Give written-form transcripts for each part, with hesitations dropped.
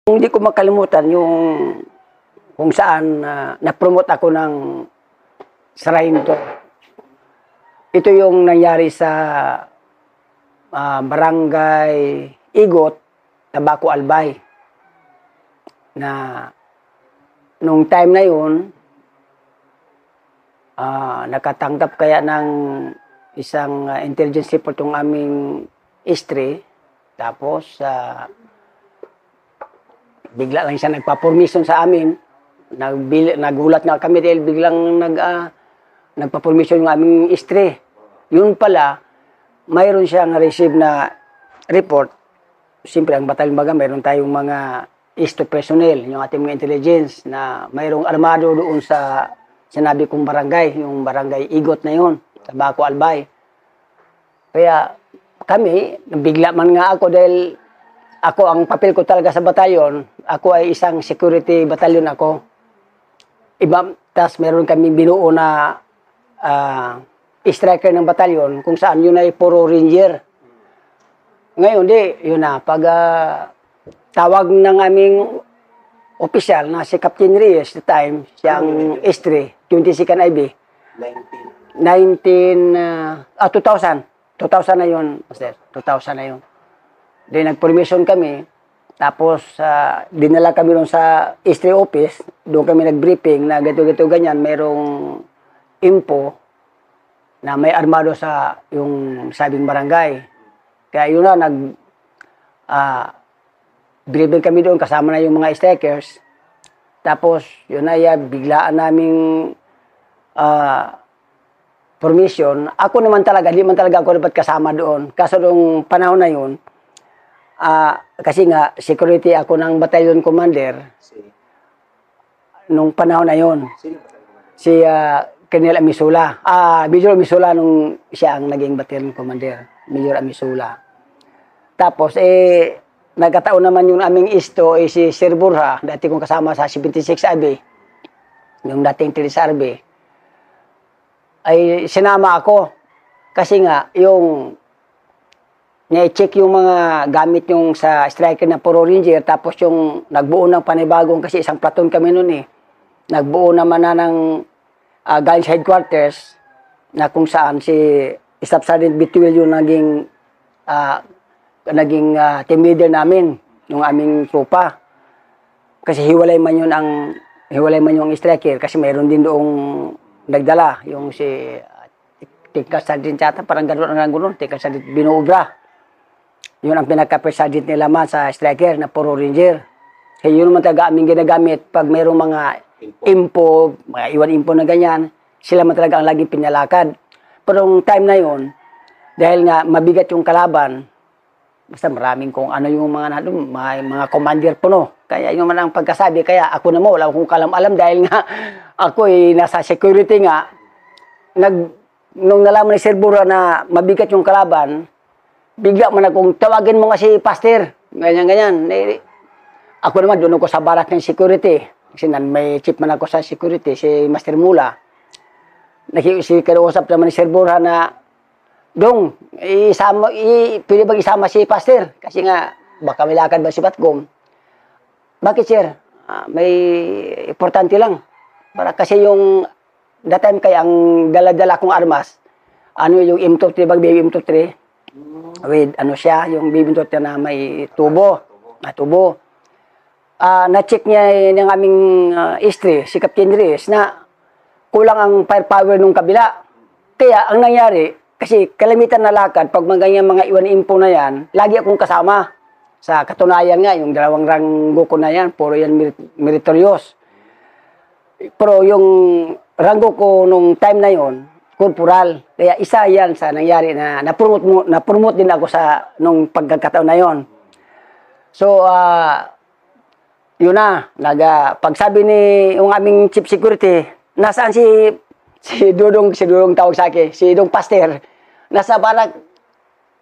Hindi ko makalimutan yung kung saan na-promote ako ng Sargento. Ito yung nangyari sa Barangay Igot, Tabaco Albay. Na nung time na yun, nakatanggap kaya ng isang intelligence report yung aming history. Tapos, bigla lang siya nagpa-permission sa amin. Nagulat nga kami dahil biglang nagpa-permission yung aming history. Yun pala, mayroon siyang receive na report. Siyempre, ang Batalyon Baga, mayroon tayong mga ISTO personnel, yung ating mga intelligence, na mayroong armado doon sa sinabi kong barangay, yung barangay Igot na yun, Tabaco Albay. Kaya kami, nabigla man nga ako dahil ako, ang papel ko talaga sa batalyon, ako ay isang security batalyon ako. Tas meron kami binuo na striker ng batalyon kung saan yun ay puro ranger. Ngayon, yun na, pag tawag ng aming opisyal na si Captain Reyes, the time, siyang S3, 22nd IB. 2000 na yun, Master. 2000 na yun. Then nag-permission kami, tapos dinala kami doon sa S3 office, doon kami nag-briefing na gato-gato ganyan, mayroong info na may armado sa yung sabing barangay. Kaya yun na, briefing kami doon, kasama na yung mga strikers. Tapos, yun na, biglaan naming permission. Ako naman talaga, di man talaga ako dapat kasama doon. Kaso nung panahon na yun, kasi nga, security ako ng battalion commander. Nung panahon na yun. Si Colonel Amisula. Major Amisula nung siya ang naging battalion commander. Major Amisula. Tapos, nagkataon naman yung aming isto, si Sir Burha, dati kong kasama sa 76 AB, yung dating Tilisarbe, ay sinama ako. Kasi nga, yung na-check yung mga gamit yung sa striker na puro ranger, tapos yung nagbuo ng panibagong, kasi isang platoon kami noon eh. Nagbuo naman na ng galing sa headquarters, na kung saan si Staff Sergeant Bituil yung naging team leader namin, yung aming tropa. Kasi hiwalay man yung striker, kasi mayroon din doong nagdala, yung si Tingkat Sergeant Chata, parang gano'n, Tingkat Sergeant Binuobra. Yun ang pinaka-first sergeant nila man sa striker na puro ranger. Kaya yun naman talaga aming ginagamit pag mayroong mga info, mga iwan info na ganyan, sila man talaga ang laging pinalakad. Pero yung time na yun, dahil nga mabigat yung kalaban, basta maraming kung ano yung mga commander po, no. Kaya yung man ang pagkasabi, kaya ako naman wala akong kalam-alam dahil nga ako nasa security nga. Nung nalaman ni Sir Bura na mabigat yung kalaban, bigla man akong tawagin mo nga si Pastor. Ganyan-ganyan. Ako naman doon ako sa barak ng security. Kasi may chief man ako sa security, si Master Mula. Nakiusap naman ni Sir Bura na, Dong, pwede bang isama si Pastor? Kasi nga, baka may lakad ba si Batgom? Bakit, sir? May importante lang. Para kasi yung, that time kaya ang dala-dala kong armas, yung M23, bagbibig M23, with siya, yung BB23 na may tubo. Na-check niya ng aming history, si Captain Reyes, na kulang ang firepower nung kabila. Kaya, ang nangyari, kasi kalamitan na lakad, pag mga iwan info na yan, lagi akong kasama. Sa katunayan nga, yung 2 ranggo ko na yan, puro yan meritorious. Pero yung ranggo ko nung time na yon, corporal. Kaya isa yan sa nangyari na na-promote din ako sa nung pagkakataon na yon. So, yun na, pagsabi ni yung aming chief security, nasaan si Dudong tawag sa akin, si Dong Pastor, nasa barak,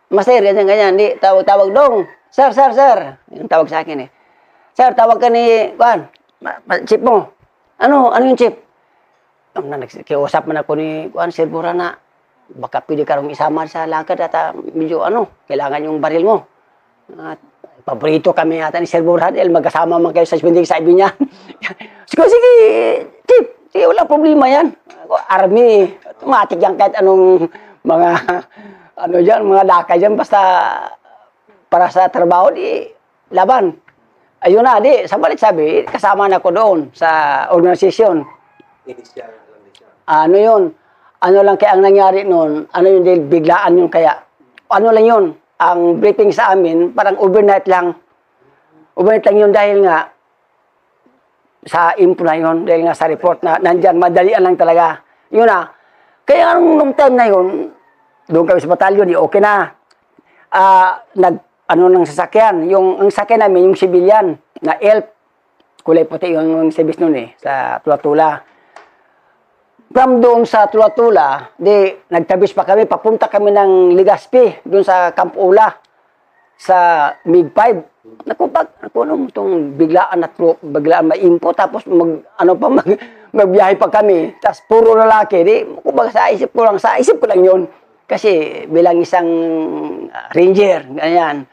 Master, ganyan, di, tawag Dong, sir, yung tawag sa akin eh. Sir, tawag ka ni, chief mo, ano yung chief? Nakiusap man ako ni Sir Bura na, baka pwede ka rin isama sa lakad at medyo kailangan yung baril mo. paborito kami yata ni Sir Burhadel, magkasama man kayo sa spending, sabi niya. Sige, sige, Chief, sige, wala problema yan. Ako, Army, automatic yan kahit anong mga, ano dyan, mga lakay dyan, basta para sa trabaho, di, laban. Ayun na, di, sa balik sabi, kasama na ko doon sa organisasyon. Initial lang din siya. Ano yun? Ano lang kaya ang nangyari noon, ano yun, dahil biglaan yun kaya. Ano lang yun, ang briefing sa amin, parang overnight lang. Overnight lang yun dahil nga, sa info na yun, dahil nga sa report na nandyan, madalian lang talaga. Yun na. Kaya nung time na yun, doon kami sa batalyon, di okay na. Ano ng sasakyan, ang sasakyan namin, yung civilian, na ELF, kulay puti yung service noon sa Tula-Tula. From doon sa Tula-Tula, di nagtabis pa kami, papunta kami ng Legazpi, doon sa Camp Ula, sa MiG-5. Naku, ano itong biglaan ma-info, tapos magbiyahe pa kami, tapos puro lalaki, di, kumbaga sa isip ko lang yun. Kasi bilang isang ranger, ganyan.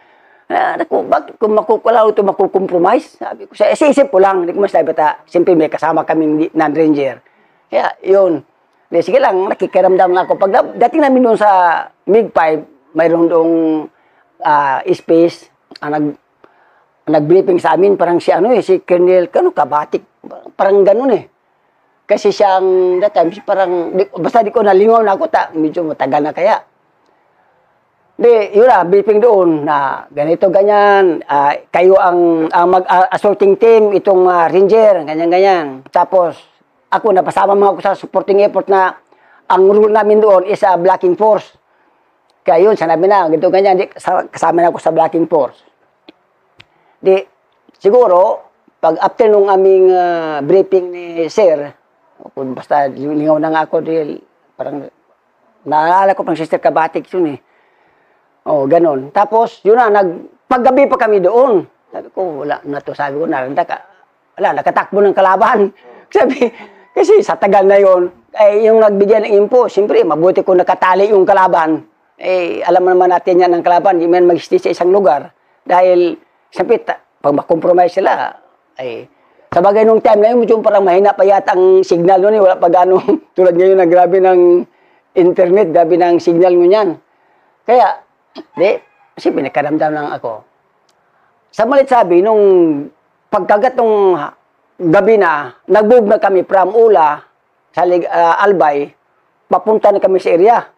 Naku, bakit kung makukulaw ito, makukompromise? Sabi ko, sa isip ko lang, hindi ko masabi, siyempre may kasama kaming non-ranger. Kaya, yun. Di, sige lang, nakikiramdam nga ako. Pag dating namin doon sa MiG-5, mayroon doong space, nag-briefing sa amin, parang si Colonel, Kabatik, parang ganun Kasi siyang, that time, parang, basta di ko nalingaw na ako, medyo matagal na kaya. Di, yun briefing doon, na ganito, ganyan, kayo ang mag-assaulting team, itong ranger, ganyan. Tapos, ako, napasama mga ako sa supporting effort na ang rule namin doon is blocking force. Kaya yun, sanabi na, ganito, ganyan, kasama na ako sa blocking force. Di, siguro, pag after nung aming briefing ni Sir, kung basta lingaw na nga ako, dahil parang, naalala ko pang Sister Kabatik yun ganon. Tapos, yun na, paggabi pa kami doon. Sabi ko, wala na to, sabi ko, nakatakbo ng kalaban. Kasi sa tagal na yun, yung nagbigyan ng info, siyempre, mabuti kung nakatali yung kalaban. Alam naman natin yan ng kalaban, di man mag-stay sa isang lugar. Dahil, siyempre, pag makompromise sila, sa bagay nung time na yun, medyo parang mahina pa yata ang signal nun wala pa gano'ng, tulad ngayon na grabe ng internet, grabe ng signal mo yan. Kaya, siyempre, nakaramdam lang ako. Sa malit sabi, nung pagkagat nung gabi na, nagbug na kami from Ula sa Albay, papunta na kami sa area.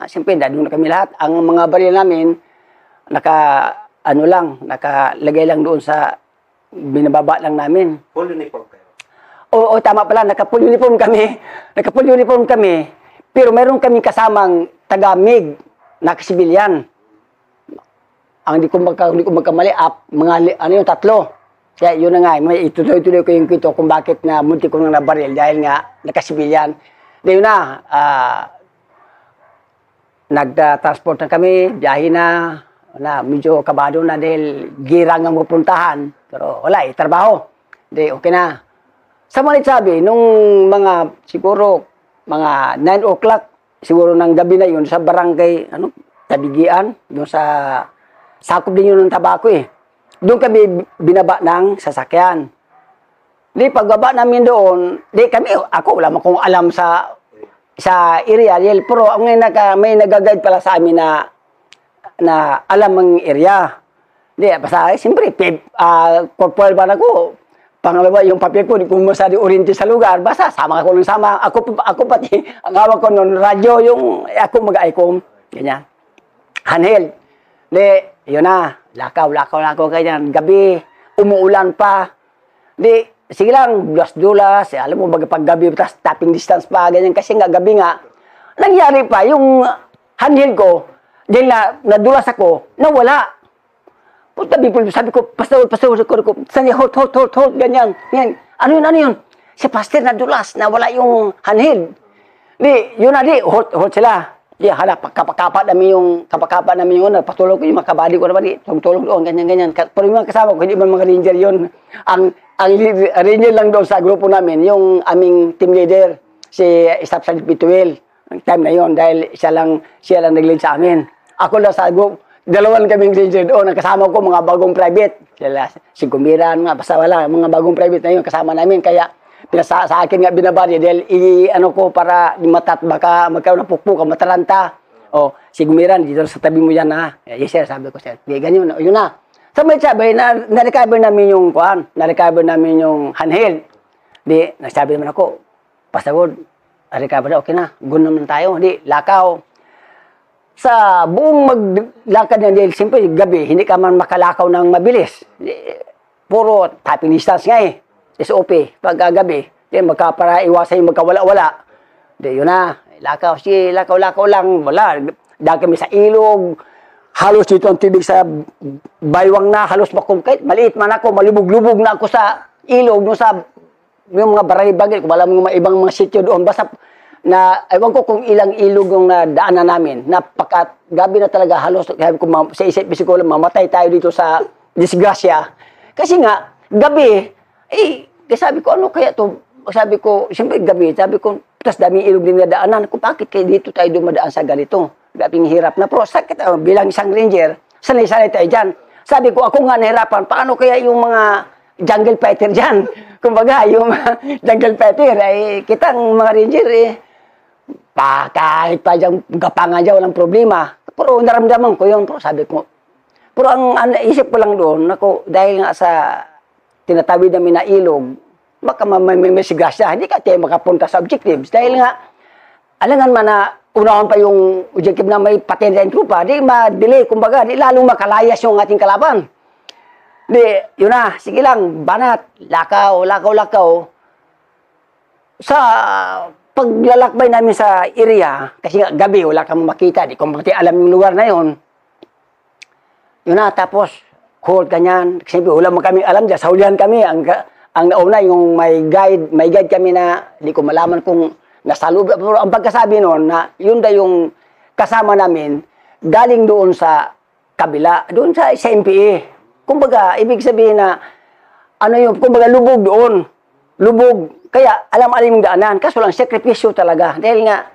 Siyempre, doon na kami lahat. Ang mga baril namin, nakalagay lang doon sa binababa lang namin. Full uniform kayo? Oo, tama pala, naka-full uniform kami. Naka-full uniform kami, pero meron kaming kasamang taga-MiG, naka-civilian. Ang di ko magkamali, yung 3. Kaya yun na nga, may ituloy-tuloy ko yung kwento kung bakit nga munti ko nang nabaril dahil nga nakasibilyan. Dahil na, nag-transport na kami, biyahe na medyo kabado na dahil girang ang pupuntahan. Pero wala trabaho. Okay na. Sa malit sabi, nung siguro, mga 9 o'clock, siguro ng gabi na yun, sa barangay, Tabigian, doon sa sakop din yun ng tabako Doon kami binaba ng sasakyan. Di pagbaba namin doon, ako wala mo kung alam sa area, pero may nag-guide pala sa amin na alam ang area. Di, basta, siyempre, corporal ba na ko, pangalawa, yung papel ko, di ko masyado oriente sa lugar, basta, sama ako ng sama. Ako pati, ang hawak ko noon, radyo, ako mag-icom, ganyan. Handheld. Di, yun na, lakaw, ganyan. Gabi, umuulan pa. Di, sige lang, dulas-dulas, alam mo, pag gabi, tapos tapping distance pa, ganyan. Kasi nga, gabi nga, nangyari pa, yung handheld ko, dahil nadulas ako, nawala. Sabi ko, pasawad ko, saan yung hold, ganyan. Ano yun? Si Pastor nadulas, nawala yung handheld. Di, yun na, hold sila. Di, kapakapat namin yun, patulog ko yung mga kabady ko naman, tulog doon, ganyan. Pero yung mga kasama ko, hindi man mga ranger yun. Ang ranger lang doon sa grupo namin, yung aming team leader, si Staff Sergeant Bituel. Ang time na yun, dahil siya lang nag-lead sa amin. Ako lang sa group, Dalawan kaming ranger doon. Ang kasama ko, mga bagong private. Sila, si Gumiran nga, basta wala. Mga bagong private na yun, kasama namin. Kaya, sa akin nga binabari dahil ano ko para baka magkaroon ng pukpuk, matalanta. O, si Gumiran, dito sa tabi mo yan ha. Yes sir, sabi ko sir. Di, ganyan, yun na. So may sabi, na-recover namin yung kuhan, na-recover namin yung handheld. Di, nagsabi naman ako, pasagod, na-recover na, okay na, gun naman tayo. Di, lakaw. Sa buong maglakad na dahil, siyempre, gabi, hindi ka man makalakaw ng mabilis. Di, puro tapping distance nga eh. SOP, pag gabi, di, para iwasan yung magkawala-wala. Di, yun na, lakaw, sige, lakaw-lakaw lang, wala. Dahil kami sa ilog, halos dito ang tubig sa baywang na, halos kahit maliit man ako, malubog-lubog na ako sa ilog, no, sa yung mga baray-bagay, kung alam mo mga ibang mga sityo doon, basta na, ewan ko kung ilang ilog yung daanan namin, gabi na talaga, halos, sabi ko, sa isip-isip ko lang, mamatay tayo dito sa disgrasya. Kasi nga, gabi, sabi ko, ano kaya to? Sabi ko, siyempre gabi, sabi ko, tas daming ilog din na daanan, kung bakit kayo dito tayo dumadaan sa ganito? Gabing hirap na. Pero sakit, bilang isang ranger, sanay-sanay tayo dyan. Sabi ko, ako nga nahirapan, paano kaya yung mga jungle fighter dyan? Kumbaga, yung jungle fighter, ay kitang mga ranger, kahit pa dyan, gapangan dyan, walang problema. Pero naramdaman ko yun, pero sabi ko, pero ang isip ko lang doon, ako, dahil nga sa tinatawid namin na ilog, baka may sigasya, hindi ka tayo makapunta sa objectives. Dahil nga, alangan man na unahan pa yung objective na may patente ng trupa, di ma-delay, kumbaga, di lalong makalayas yung ating kalaban. Di, yun na, sige lang, banat, lakaw. Sa paglalakbay namin sa area, kasi nga gabi, wala kang makita, di kung bakit alam yung lugar na yun. Yun na, tapos, hold ganyan, kasi wala mo kami alam dyan, sa hulihan kami, ang nauna, yung may guide kami na, di ko malaman kung nasa loob. Pero ang pagkasabi noon na yun da yung kasama namin galing doon sa kabila, doon sa MPA. Kumbaga, ibig sabihin na ano yung, kumbaga lubog doon. Lubog. Kaya alam yung daanan. Kaso lang, sakripisyo talaga. Dahil nga,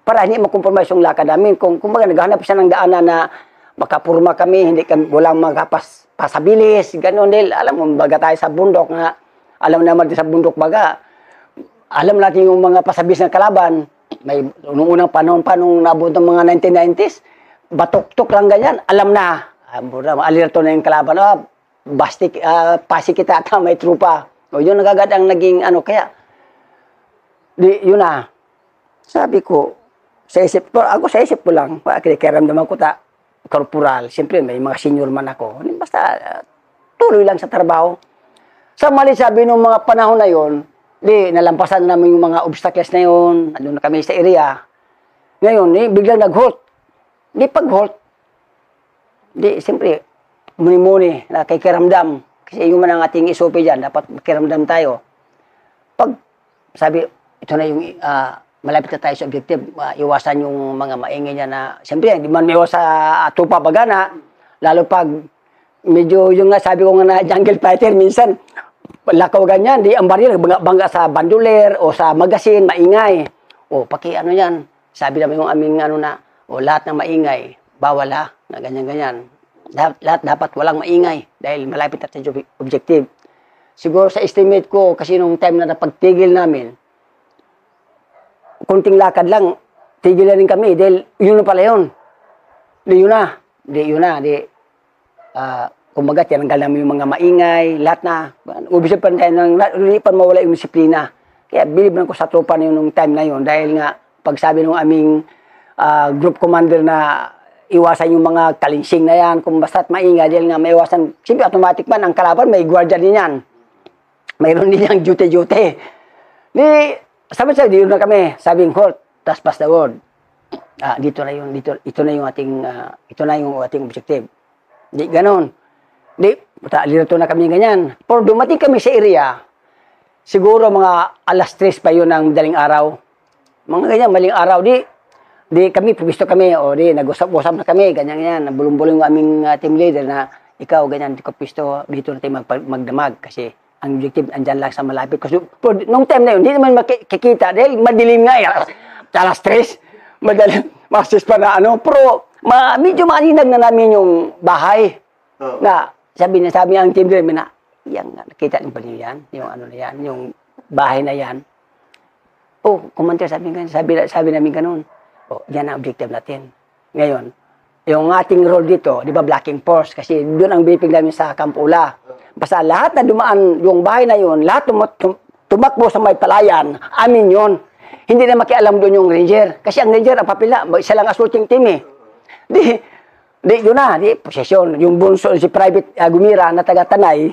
para hindi makompromise yung lakad namin. Kumbaga, naghahanap siya ng daanan na makapurma kami, hindi kami, walang pasabilis, gano'n. Dahil alam mo, baga tayo sa bundok na, alam naman sa bundok baga, alam natin yung mga pasabis ng kalaban, may noong unang panahon pa, nung naabot ng mga 1990s, batok-tok lang ganyan, alam na, alerto na yung kalaban, pasi kita at may trupa. O yun agad ang naging kaya, yun na, sabi ko, sa isip ko lang, kinikiramdaman ko korporal, siyempre may mga senior man ako, basta tuloy lang sa trabaho. Sa mali sabi nung mga panahon na yon, nalampasan namin yung mga obstacles na yun. Andun na kami sa area. Ngayon, biglang nag-halt. Pag-halt, siyempre, muni-muni, nakikiramdam. Kasi yung man ang ating SOP dyan, dapat makiramdam tayo. Pag sabi, ito na yung, malapit na tayo sa objective, iwasan yung mga maingay niya na, siyempre, hindi man may iwas sa tupa bagana, lalo pag, medyo yung nga, sabi ko nga na jungle fighter, minsan, lakaw ganyan, di ang baril, bangga sa banduler o sa magasin, maingay. O, yan. Sabi naman yung aming lahat ng maingay, bawal na ganyan-ganyan. Lahat dapat walang maingay dahil malapit na sa objective. Siguro sa estimate ko, kasi nung time na napagtigil namin, kunting lakad lang, tigil na rin kami dahil yun na pala yun. Kumbaga, tinanggal namin yung mga maingay, lahat na. Ubisip pa tayo hindi pa mawala yung disiplina. Kaya bilib na ko sa tropa na yun nung time na yun. Dahil nga, pag sabi ng aming group commander na iwasan yung mga kalinsing na yan, kung basta't maingay, dahil nga maiwasan, siyempre automatic man, ang kalaban may gwardiya din yan. Mayroon din yung duty-duty. Sabi sa dito na kami, sabing halt, tas pass the word. Ito na yung ating objective. Di ganon. Lirito na kami ganyan. Pero dumating kami sa area, siguro mga 3:00 pa yun ng madaling araw. Mga ganyan, maling araw. Di kami, pumisto kami, nag-usap-usap na kami, ganyan-ganyan. Nabulong-bulong yung aming team leader na, ikaw, ganyan, di ko pisto, dito na tayo magdamag. Kasi ang objective, andyan lang sa malapit. Kasi nung time na yun, hindi naman makikita, dahil madilim nga, 3:00. Madalim, masis pa na Pero, medyo maaninag na namin yung bahay. Oo. Na, sabi ang team driver na, yan, nakita niyo ba niyo yan? Yung ano na yan, yung bahay na yan. Oh, kumantir, sabi namin ganun. Oh, yan ang objective natin. Ngayon, yung ating role dito, di ba, blocking force, kasi doon ang briefing namin sa Kampula. Basta lahat na dumaan, yung bahay na yun, lahat tumakbo sa may palayan, amin yun. Hindi na makialam doon yung ranger. Kasi ang ranger, ang papila, isa lang assaulting team eh. Di yun na, di, posesyon. Yung bunso, si Private Gumira na taga-Tanay,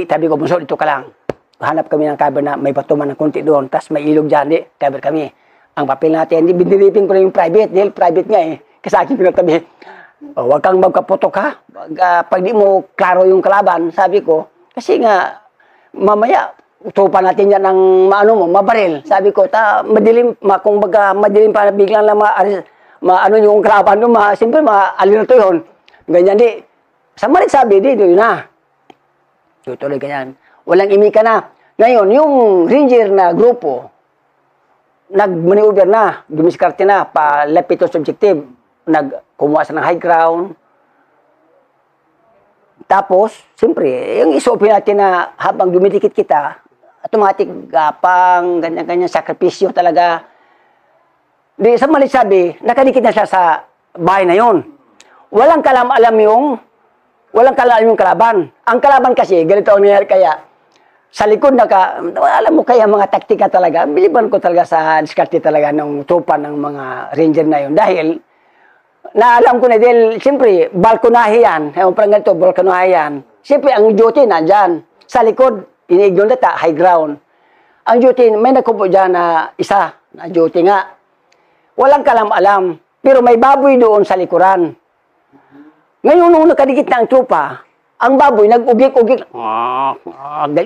tabi ko, bunso, dito ka lang. Hanap kami ng cover na may batuman ng konti doon, tapos may ilog dyan, di, cover kami. Ang papel natin, di, binilipin ko na yung private, dahil private nga eh. Kasi akin pinatabi, huwag kang magkaputok ha. Pag di mo klaro yung kalaban, sabi ko, kasi nga, mamaya, utupan natin yan ng mabaril. Sabi ko, madilim, kung madilim pa, biglang lang yung kalaban doon, siyempre, maalirto yun. Ganyan di. Sa marit sabi, di, yun na. Tutuloy ganyan. Walang imika na. Ngayon, yung ranger na grupo, nag-maneuver na, dumiskarte na, palapit to subjective, nagkumuha sa ng high ground. Tapos, siyempre, yung isopin natin na habang dumidikit kita, automatic gapang, ganyan-ganyan, sakripisyo talaga. Di, sa malit sabi, nakadikit na siya sa bahay na yon. Walang kalam-alam yung kalaban. Ang kalaban kasi, ganito ang nangyari kaya, sa likod alam mo kaya mga taktika talaga, biliban ko talaga sa diskarte talaga ng tropa ng mga ranger na yun. Dahil, naalam ko na dahil, siyempre, balkonahe yan. Parang ganito, balkonahe yan. Siyempre, ang duty nandyan. Sa likod, ini-ignore data, high ground. Ang duty, may nagkupo dyan na isa, na duty nga. Walang kalam-alam. Pero may baboy doon sa likuran. Ngayon, nung nakadikit na ang tropa, ang baboy, nag-ugik-ugik.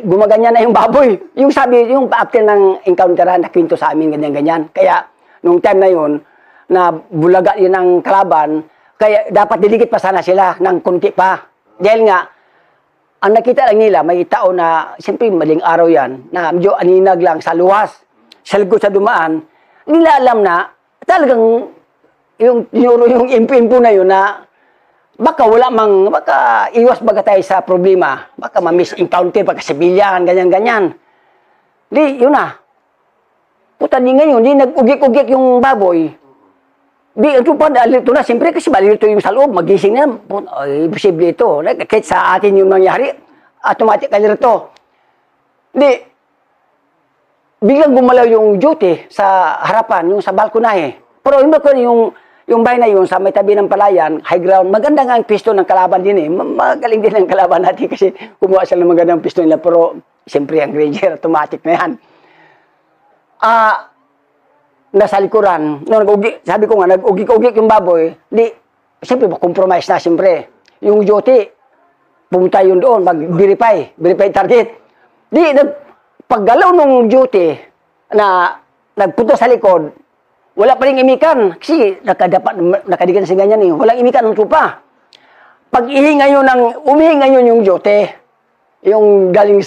Gumaganyan na yung baboy. Yung sabi, yung after ng encounteran, nakwento sa amin, ganyan-ganyan. Kaya, nung time na yun, na bulaga yun ang kalaban, kaya dapat didikit pa sana sila ng kunti pa. Dahil nga, ang nakita lang nila, may tao na, siyempre maling araw yan, na medyo aninag lang sa luwas, sa likod sa dumaan, nila alam na, talagang, yung impo na yun na, baka iwas baga tayo sa problema, baka ma-misencounter, baka civilian, ganyan-ganyan. Di, yun na. Puta di ngayon, di nag-ugik-ugik yung baboy. Di, ito pa, alito na, siyempre kasi malito yung sa loob, magising na, ay, posible ito. Kahit sa atin yung nangyari, automatic alito. Di, biglang gumalaw yung duty sa harapan, yung sa balkonahe. Pero yung bahay na yun, sa may tabi ng palayan, high ground, maganda nga ang pisto ng kalaban din eh. Magaling din ang kalaban natin kasi kumuha sila ng magandang pisto nila. Pero, siyempre, ang ranger, automatic na yan. Nasa likuran, sabi ko nga, nag-ugik-ugik yung baboy, di, siyempre, compromise na, siyempre. Yung duty, pumunta yun doon, mag-verify target. Di, paggalaw nung duty, na nagpunta sa likod, wala pa rin imikan, kasi nakadigan sa ganyan eh, walang imikan ng trupa. Pag umihinga yun yung duty, yung galing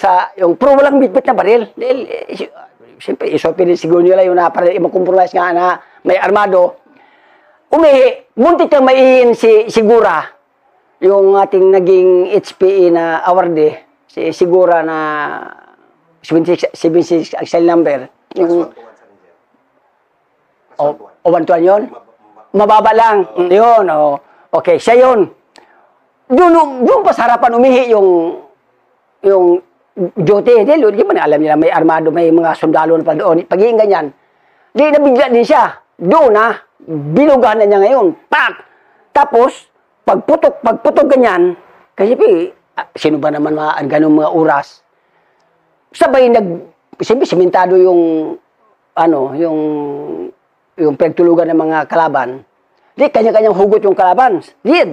pero walang bitbit na baril. Dahil, siyempre, isopin din siguro nila yun na para i-compromise nga na may armado. Muntik kang maihin si Sigura, yung ating naging HPE na awardee, si Sigura na 76 axle number. Yung, Wantuan yun? Mababa lang. Yun, okay, siya yun. Doon pa sa harapan umihi yung duty. Di ba alam nila, may armado, may mga sundalo na pa doon. Pag-iing ganyan, di nabigla din siya. Doon na, binugahan na niya ngayon. Pak! Tapos, pagputok ganyan, kasi sino ba naman ganong mga oras? Sabay siyempre, simentado yung pagtulugan ng mga kalaban. Di, kanya-kanyang hugot yung kalaban. Di,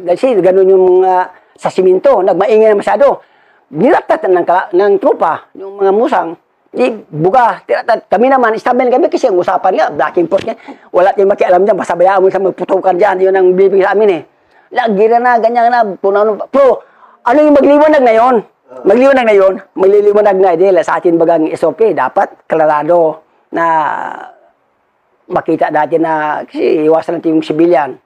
kasi ganun yung sa siminto, nagmaingay na masyado. Niratat ng tropa, yung mga musang. Di, buga, tiratat. Kami naman, istabil kami kasi ang usapan nga, blocking force nga. Wala tayong makialam dyan, basta bayaan mo sa magputukan dyan. Yun ang bibig sa amin eh. Lagira na, ganyan na, Pero, ano yung magliwanag na yun? Magliliwanag na dahil sa atin bagang SOP, dapat klarado na makita natin na kasi iwasan natin yung civilian.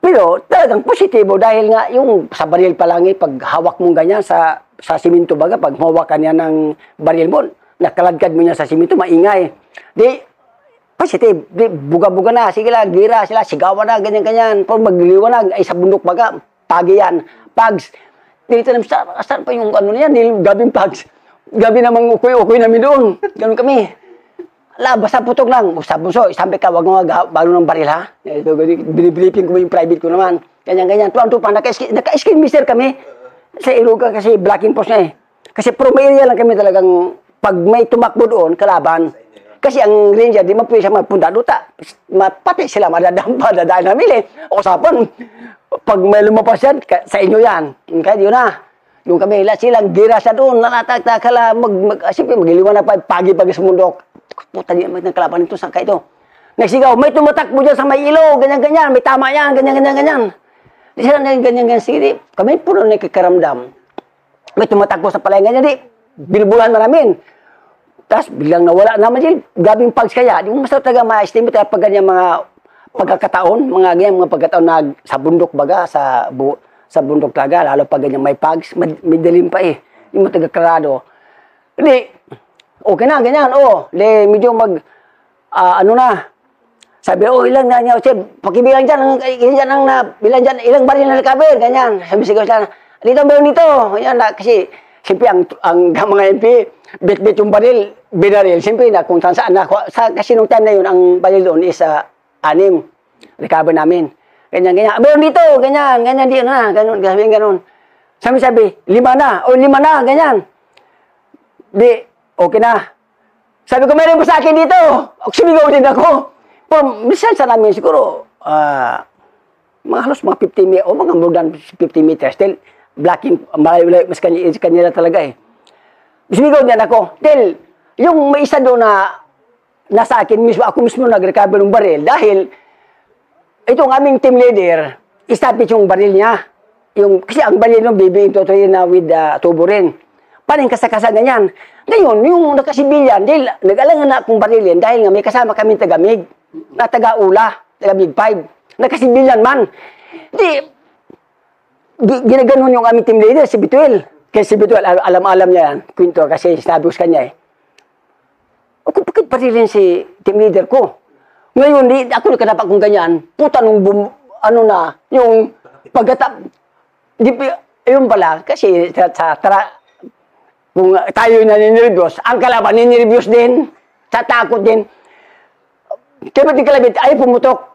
Pero talagang positibo dahil nga yung sa baril pa lang pag hawak mong ganyan sa simento baga, pag hawak ka niya ng baril mo, nakaladkad mo niya sa simento, maingay. Di, positive, di, buga-buga na, sige lang, gira sila, sigawan na, ganyan-ganyan. Pag magliwanag, ay sa bundok baga, pagi yan, pags. Dito naman, saan pa yung ano niyan, gabing pags. Gabi namang ukoy-ukoy namin doon. Ganun kami. Basta putok lang. Buso, sabi ka, wag mo bago ng baril, ha? Binibilipin ko yung private ko naman. Ganyan-ganyan. Tuwan-tuwan, naka-skin mister kami. Sa Iloga kasi blocking post na eh. Kasi pro area lang kami talagang, pag may tumakbo doon, kalaban. Kasi ang ranger, di man pwede siya magpunta doon. Pati sila madadaan namin eh. Usapan, pag may lumapas yan, sa inyo yan. Kaya yun na. Yung kami, silang gira sa doon, nalatak-takala, siyempre magliliwanag pa, pagi-pagi sa mundok. Puta, di naman ng kalaban nito, saan ka ito? Nagsigaw, may tumatakbo dyan sa may ilo, ganyan-ganyan, may tama yan, ganyan-ganyan. Di sila na ganyan-ganyan, sige, kami puno nakikaramdam. May tumatakbo sa palay, ganyan, di, binubulan na namin. Tapos, biglang nawala naman din, gabing pags kaya, di mo masarap talaga ma-estimate pag ganyan mga pagkakataon, mga ganyan, mga pagkakataon na sa bundok baga, sa bundok talaga, lalo pag ganyan may pags, may dilim pa eh, hindi mo taga-karado. Hindi, okay na, ganyan, medyo ano na, sabi, ilang na niya, pakibilang dyan, ilang baril na nakaber, ganyan, sabi sigaw siya, dito, meron dito, ganyan, kasi, siyempre, ang mga MP, bit-bit yung baril, binaril, siyempre, na kung saan na, kasi nung time na yun, ang baril doon is 6, recover namin. Ganyan. Meron dito, ganyan, di na, ganun. Sabi, 5 na, 5 na, ganyan. Di, okay na. Sabi ko, meron pa sa akin dito. Sumigaw din ako. Pero, minsan sa namin, siguro, mga halos mga 50 meters, o mga more than 50 meters, still, blocking, malayo-layo, mas kanila talaga eh. Sumigaw din ako, Del, yung may isa doon na nasa akin mismo, ako mismo nag-recover ng baril, dahil, itong aming team leader, istapit yung baril niya. Kasi ang baril nung baby ito na with tubo rin. Paring kasa-kasa ganyan. Ngayon, yung nakasibilyan, dahil nag-alangan na akong barilin, dahil nga may kasama kami taga-MIG, na taga-ULA, taga-MIG 5. Nakasibilyan man. Di, ginaganon yung aming team leader, si Bituel. Kasi si Bituel, alam niya yan, kwento, kasi sinabi ko sa kanya eh. Bakit barilin si team leader ko? Ngayon, ako nakadapat kong ganyan, puta nung, yung pagkatap, yun pala, kasi kung tayo na ninireviews, ang kalaban ninireviews din, tatakot din. Kaya pati kalabit, ay pumutok.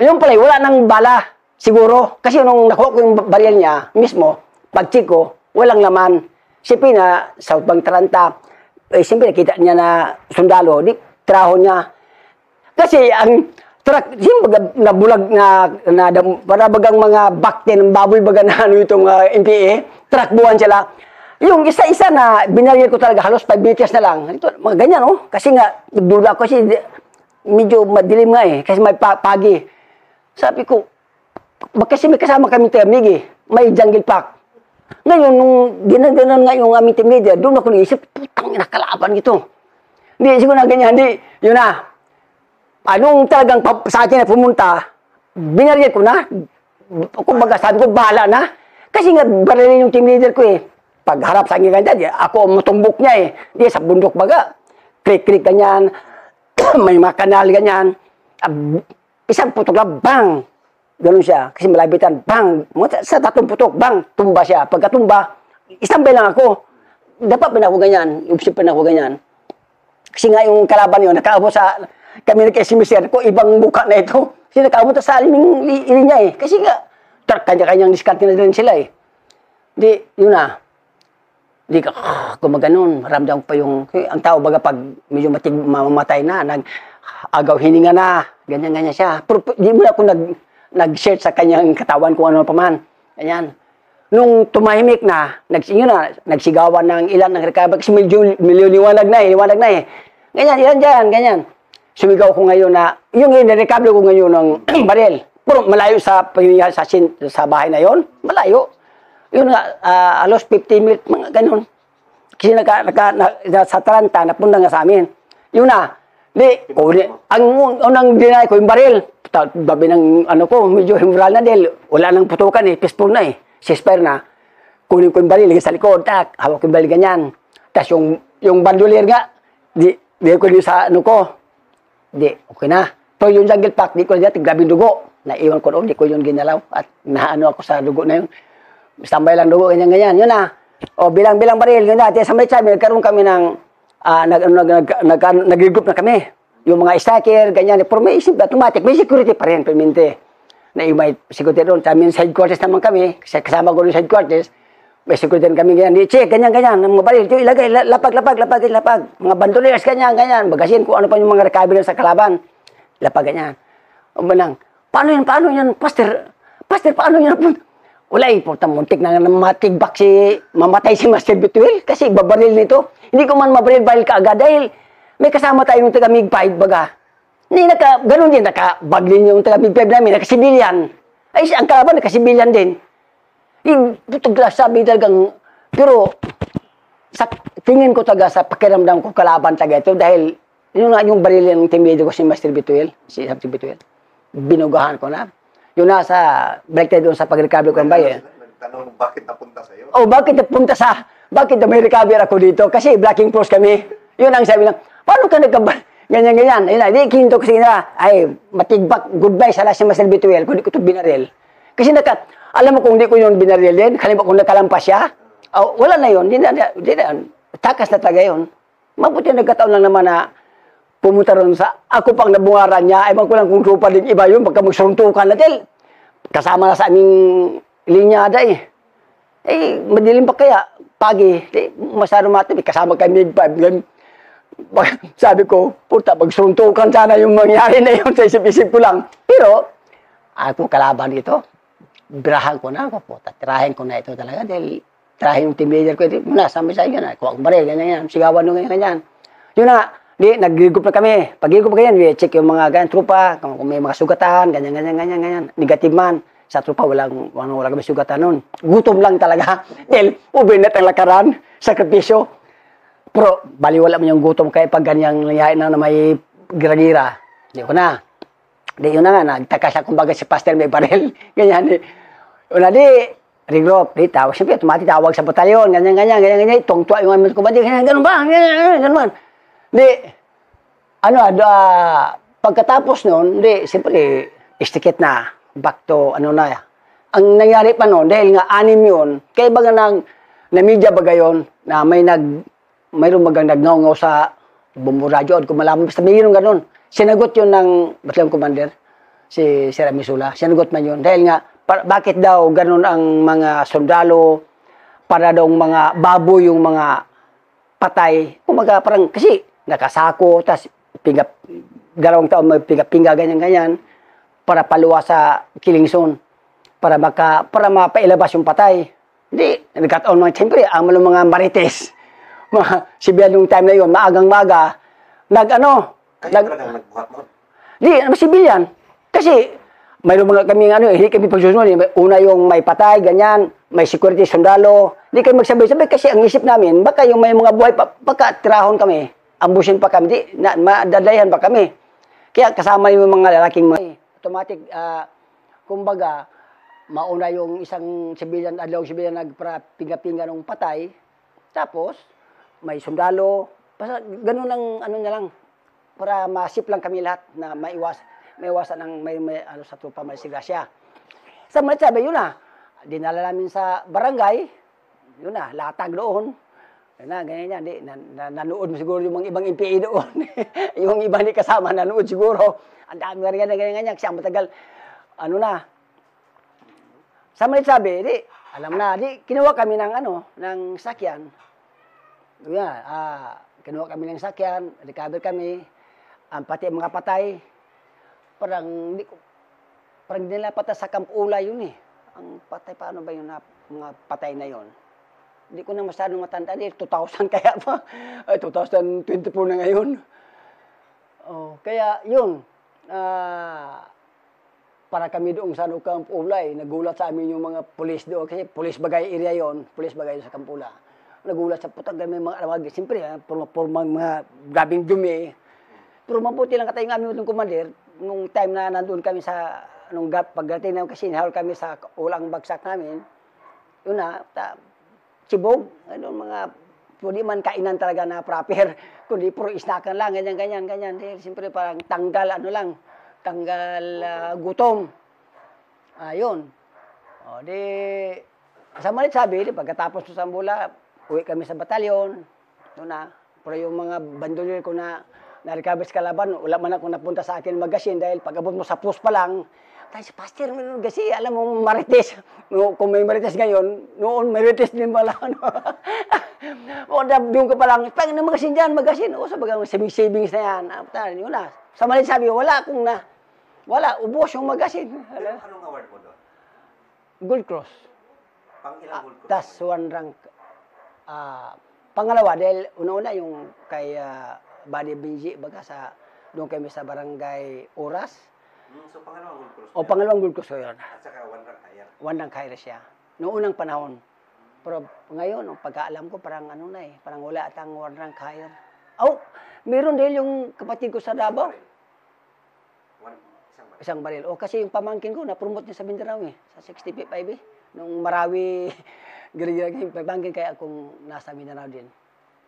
Yun pala, wala nang bala, siguro. Kasi nung nakuha ko yung baril niya, mismo, pag-check ko, walang laman. Siyempre na, South Bank Taranta, siyempre nakita niya na sundalo, traho niya. Kasi ang truck, nabulag para bagang mga bakte ng baboy baga na itong NPA, truck buwan sila. Yung isa-isa na binaril ko talaga, halos 5 meters na lang. Ito, mga ganyan, Kasi nga, nagduda ko kasi medyo madilim nga eh, kasi may pagi. Sabi ko, kasi may kasama kami MIG may jungle pack. Ngayon, nung ginaganon nga yung aming team leader, doon ako naisip, putang nakalaban ito. Hindi, siguro na ganyan, yun na. Anong talagang sa akin na pumunta, binaril ko na. Kumbaga, sabi ko, bahala na. Kasi nga, barilin yung team leader ko eh. Pagharap sa akin ganyan, ako matumbok niya eh. Di, sa bundok baga, krik-krik ganyan, may mga kanal ganyan. Isang putok lang, bang! Ganun siya. Kasi malabitan, bang! Sa 3 putok, bang! Tumba siya. Pagkatumba, isang lang ako. Dapat pa na ako ganyan. Upsip pa na ako ganyan. Kasi nga yung kalaban yun, nakaabot sa... Kami nag-SMS ko, ibang buka na ito. Kasi nakaabot sa aliming niya eh. Kasi nga, kanya-kanyang diskarte na din sila eh. Di, yun na. Di ka, gumaganon. Maramdam pa yung, ang tao baga pag medyo mamamatay na, nag-agaw hininga na, ganyan-ganyan siya. Pero di mo na ako nag-share sa kanyang katawan kung ano pa man. Ganyan. Nung tumahimik na, nagsigawan ng ilan ng recover, kasi medyo liwanag na eh. Ganyan, ilan dyan, ganyan. Sumigaw ko ngayon na, yung recover ko ngayon ng baril. Pero malayo sa bahay na yon, malayo. Yun nga, alos 50 minutes, mga ganun. Kasi sa Taranta, napunta nga sa amin. Yun na, ang unang dinay ko yung baril, Babi ng ano ko, medyo himral na dahil wala nang putukan eh, peaceful na eh. Ceasefire na. Kunin ko yung baril, ligay sa likod, tak, hawak ko yung baril ganyan. Tapos yung bandolier nga, di ko din sa ano ko. Di, okay na. Pero yung jungle pack, di ko na grabing dugo. Naiwan ko doon, di ko yun ginalaw. At naano ako sa dugo na yun. Standby lang dugo, ganyan. Yun na. O bilang baril, yun na. Sa may sabi, nagkaroon kami ng, nag-regroup na kami. Yung mga striker, ganyan. Pero may isip, automatic, may security pa rin, permente. Na may security doon. Sa amin, sa headquarters naman kami. Kasama ko rin sa headquarters. May security kami, ganyan. Di, check, ganyan. Mga baril, ito ilagay, lapag. Mga bandoliers, ganyan. Bagasin kung ano pa yung mga recovery sa kalaban. Lapag, ganyan. O manang, paano yan, Pastor, paano yan? Wala eh, muntik na mamatay si Master Bituel kasi babaril nito. Hindi ko man mabaril kaagad dahil may kasama tayong taga MiG-5 baga. Ganun din, nakabag din yung taga MiG-5 namin, nakasibilyan. Ay, ang kalaban, nakasibilyan din. Sabi talagang, pero sa tingin ko taga sa pakiramdam ko kalaban taga ito dahil yung baril ng timido ko si Master Bituel, si Master Bituel, binugahan ko na. Yung nasa break doon sa pag-recover ko ang bayan. Nagtanong, bakit napunta sa'yo? Oh, bakit na may recover ako dito? Kasi blocking force kami. Yun ang sabi lang, paano ka ganyan. Ayun na, di kinto kasi na, ay, matigbak, goodbye sa si Master Bituel, kung di ko ito binaril. Kasi alam mo kung di ko yun binaril din, halimbawa kung nakalampas siya, wala na yun, takas na talaga yun. Mabuti nagkataon lang naman na pumunta ron sa, ako pang nabungaran niya, ewan ko lang kung trupa din iba yun, pagka magsuntukan na dahil, kasama na sa aming linyada eh. Eh, madilim pa kaya, pagi, masyado mati, kasama kami MiG-5. Sabi ko, puta, magsuntukan sana yung mangyari na yun sa isip-isip ko lang. Pero, ako kalaban dito, birahan ko na ako, puta, tirahin ko na ito talaga dahil tirahin yung team leader ko, nasa may sa'yo na, kuha ko baril, ganyan, sigawan nung ganyan. Yun na, nag-regroup na kami. Pag-regroup ganyan, check yung mga ganyan trupa, kung may mga sugatan, ganyan. Negative man. Sa trupa, walang kami sugatan nun. Gutom lang talaga. Dahil, ubinet ang lakaran, sakripisyo. Pero, baliwala mo yung gutom kaya pag ganyang nangyayari na may gira-gira. Di ko na. Di yun na nga, nagtaka siya kumbaga si Pastor may baril. Ganyan. Una regroup. Di tawag. Siyempre, tumatawag sa batalyon. Ganyan. Tungtua yung amin ko ba? Ganun ba? Ganun man. Di, pagkatapos nun, siyempre, istikit na, back to, ang nangyari pa nun, dahil nga, 6 yun, kaya baga na media baga yun, na mayroong bagang nagngaw sa bumburadyo, kung malaman, basta mayroong ganun. Sinagot yun ng Battalion Commander, si Sir Misula, sinagot man yun, dahil nga, bakit daw ganun ang mga sundalo, para daw mga baboy yung mga patay, kumaga parang, kasi, nakasako, tas dalawang taon may pinga, ganyan, para paluwa sa killing zone, para mapailabas yung patay. Hindi, nagkataon mga, siyempre, ang mga marites, mga sibilan yung time na yun, maagang-maga, nagbuhat mo? Hindi, sibilyan. Kasi, mayroon mga kami, hindi kami pagsusunod, una yung may patay, ganyan, may security, sundalo, hindi kami magsabay-sabay, kasi ang isip namin, baka yung may mga buhay, baka tirahon kami, ambusin pa kami, madadayan pa kami. Kaya kasama yung mga lalaking automatic, kumbaga, mauna yung isang sibilyan, adlaw sibilyan nagpinga-pinga ng patay, tapos, may sundalo, ganun ang na lang, para masip lang kami lahat na maiwasan ng may sa trupa, may sigrasya. Sa mga sabi, yun na, dinala namin sa barangay, yun na, latag doon, ganyan, nanood mo siguro yung mga ibang MPA doon. Yung iba ni kasama, nanood siguro. Ang dami ganyan, kasi ang matagal, sa malit sabi, alam na, kinuha kami ng sakyan. Kinuha kami ng sakyan, recover kami, pati mga patay, parang nilapata sa Camp Ula yun eh. Ang patay, paano ba yun, mga patay na yun? Hindi ko na masyadong matanda. 2000 kaya pa. 2024 na ngayon. Kaya yun. Para kami doon sa Camp Ulay, nagulat sa amin yung mga pulis doon. Kasi pulis bagay area yun. Pulis bagay sa Camp Ula. Nagulat sa putang may mga alamag. Siyempre, mga grabing dumi. Pero mabuti lang katayong amin itong commander. nung time na nandun kami sa, pagdating namin kasi inahol kami sa ulang bagsak namin, yun na, sibog, ano, mga, hindi man kainan talaga na proper, kundi puro isnakan lang, ganyan. Dahil siyempre parang tanggal, gutom. Ayun. O, di, sa malit sabi, di, pagkatapos sa Sambula, uwi kami sa batalyon, yun na, pero yung mga bandolier ko na-recover sa Kalaban, wala man ako napunta sa akin magasin dahil pag abot mo sa post pa lang, tayo si Pastor, kasi alam mo, marites. No, kung may marites ngayon, noon marites din pala. O, doon ko pa lang, pag na magasin dyan, magasin. O, sa bagang savings na yan. Yun na. Sa malit sabi, wala, ubos yung magasin. Anong award mo doon? Gold Cross. Pang ilang gold cross? Tas one rank. Pangalawa, dahil una-una yung kay Buddy Benji, baga doon kami sa barangay Oras. So pangalawang gold cross? O pangalawang Gold Cross ko yun. At saka one rank higher? One rank higher siya. Noong unang panahon. Pero ngayon, ang pagkaalam ko, parang parang wala atang one rank higher. Oh, meron dahil yung kapatid ko sa Davao. Isang baril. O kasi yung pamangkin ko, na-promote niya sa Mindanao sa 65 nung Marawi, gira-gira yung pamangkin, kaya akong nasa Mindanao din.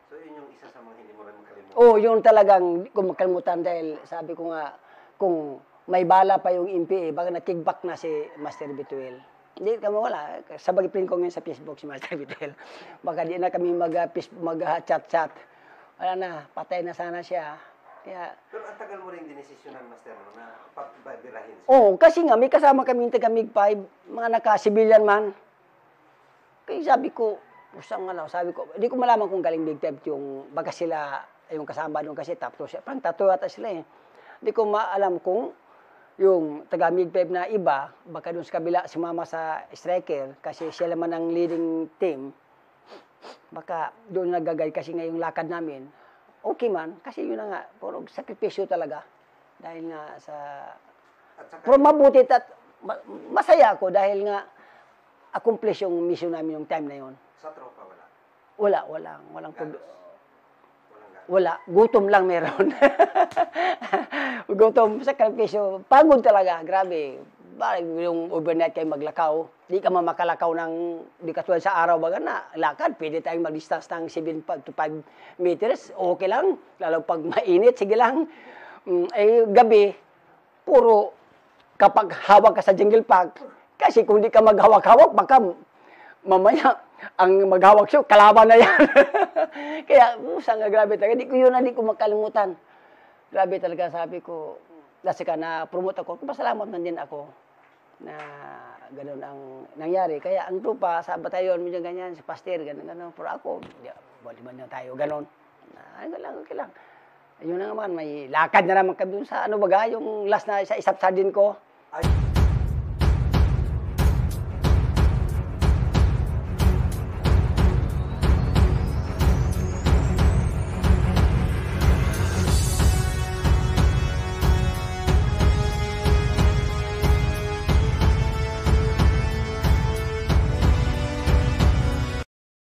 So yun yung isa sa mga hindi mo rin makalimutan? Oo, yun talagang hindi ko makalimutan dahil sabi ko nga, kung may bala pa yung MPA, baka na-kickback na si Master Bituel. Hindi kami wala. Sabagay print ko ngayon sa Facebook si Master Bituel. Baka di na kami mag-chat-chat. Wala na, patay na sana siya. Kaya, pero ang tagal mo rin dinesisyonan, Master, na pagbirahin siya? Oo, kasi nga may kasama kami taga MiG-5, mga naka-civilian man. Kaya sabi ko, hindi ko malaman kung galing MiG-5 yung, baka sila, yung kasama doon kasi parang tatlo ata sila Hindi ko maalam kung yung taga MiG-5 na iba, baka doon sa kabila sumama sa striker, kasi sila man ang leading team, baka doon nagagay kasi nga yung lakad namin. Okay man, kasi yun na nga, puro sakripisyo talaga. Dahil nga pero mabuti at masaya ako dahil nga accomplish yung mission namin yung time na yun. Sa tropa wala? Walang wala, gutom lang meron. Gutom, sakripisyo, pagod talaga, grabe. Yung overnight kayo maglakaw, di ka makalakaw di ka tulad sa araw baga na lakad, pwede tayong mag-distance ng 7 to 5 meters, okay lang, lalo pag mainit, sige lang. Gabi, puro kapag hawak ka sa jungle park, kasi kung di ka maghawak-hawak, baka mamaya, ang maghawak siya, kalaban na yan. Kaya, grabe talaga, di ko makalimutan. Grabe talaga, sabi ko, kasi na-promote ako, pasalamat man din ako na gano'n ang nangyari. Kaya ang trupa sa batalyon, medyo ganyan, si Pastor, gano'n. Pero ako, bali man na tayo, gano'n. Okay lang. Ayun na naman, may lakad na naman kami dun sa yung last na sa isap sardin ko. Ay.